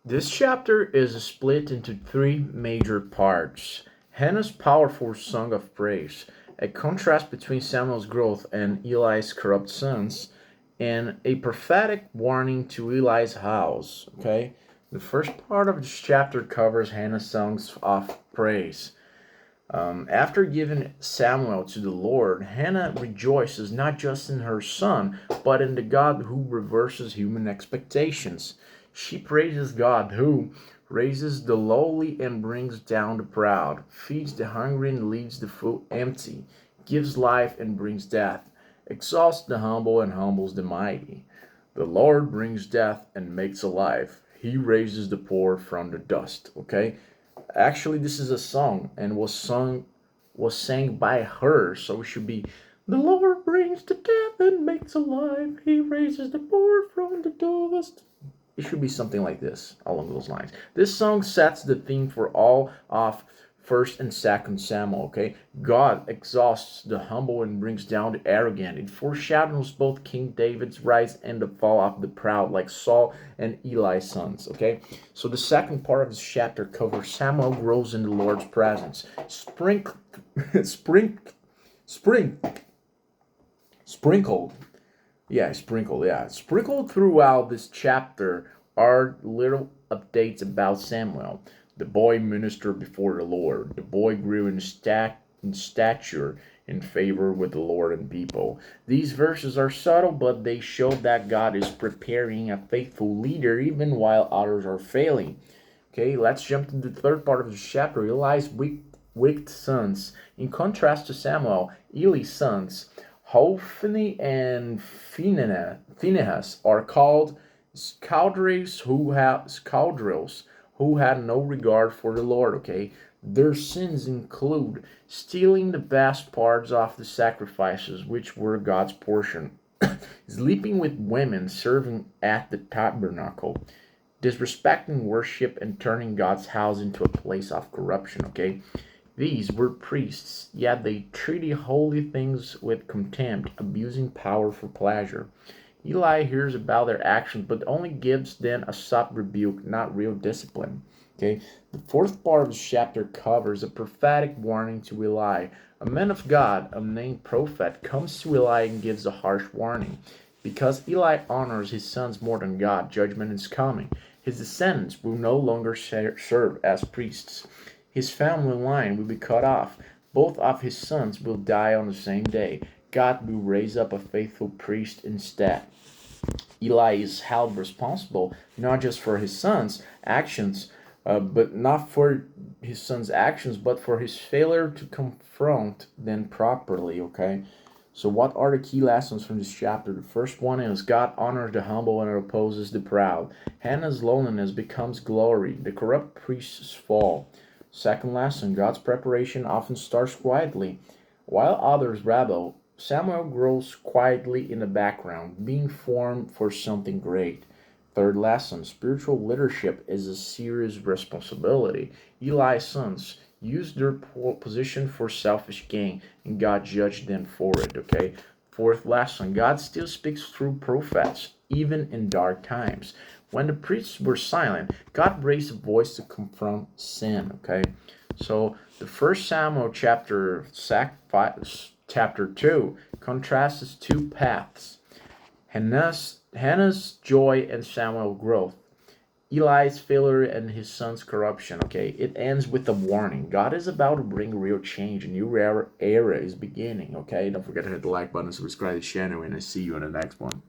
This chapter is split into three major parts. Hannah's powerful song of praise, a contrast between Samuel's growth and Eli's corrupt sons, and a prophetic warning to Eli's house. Okay? The first part of this chapter covers Hannah's songs of praise. After giving Samuel to the Lord, Hannah rejoices not just in her son, but in the God who reverses human expectations. She praises God who raises the lowly and brings down the proud, feeds the hungry and leaves the full empty, gives life and brings death, exalts the humble and humbles the mighty. The Lord brings death and makes alive. He raises the poor from the dust. Okay? Actually, this is a song and was sang by her, so it should be the Lord brings the death and makes alive. He raises the poor from the dust. It should be something like this, along those lines. This song sets the theme for all of First and Second Samuel. Okay, God exhausts the humble and brings down the arrogant. It foreshadows both King David's rise and the fall of the proud, like Saul and Eli's sons. Okay, so the second part of this chapter covers Samuel grows in the Lord's presence. Spring, spring, sprinkled sprinkled throughout this chapter are little updates about Samuel. The boy ministered before the Lord. The boy grew in stature, in favor with the Lord and people. These verses are subtle, but they show that God is preparing a faithful leader even while others are failing. Okay, let's jump to the third part of the chapter. Eli's wicked sons. In contrast to Samuel, Eli's sons, Hophni and Phinehas, are called scoundrels who had no regard for the Lord. Okay, their sins include stealing the best parts of the sacrifices, which were God's portion, sleeping with women serving at the tabernacle, disrespecting worship, and turning God's house into a place of corruption. Okay, these were priests, yet they treated holy things with contempt, abusing power for pleasure. Eli hears about their actions, but only gives them a soft rebuke, not real discipline. Okay, the fourth part of the chapter covers a prophetic warning to Eli. A man of God, a named prophet, comes to Eli and gives a harsh warning. Because Eli honors his sons more than God, judgment is coming. His descendants will no longer serve as priests. His family line will be cut off. Both of his sons will die on the same day. God will raise up a faithful priest instead. Eli is held responsible not just for his son's actions, but not for his son's actions, but for his failure to confront them properly. Okay, so what are the key lessons from this chapter? The first one is God honors the humble and opposes the proud. Hannah's loneliness becomes glory. The corrupt priests fall. Second lesson, God's preparation often starts quietly. While others rebel, Samuel grows quietly in the background, being formed for something great. Third lesson, spiritual leadership is a serious responsibility. Eli's sons used their position for selfish gain, and God judged them for it. Okay. Fourth lesson, God still speaks through prophets, even in dark times. When the priests were silent, God raised a voice to confront sin. Okay. So the first Samuel chapter 2 contrasts two paths. Hannah's joy and Samuel's growth. Eli's failure and his son's corruption. Okay, it ends with a warning. God is about to bring real change. A new era is beginning. Okay, don't forget to hit the like button, subscribe to the channel, and I see you in the next one.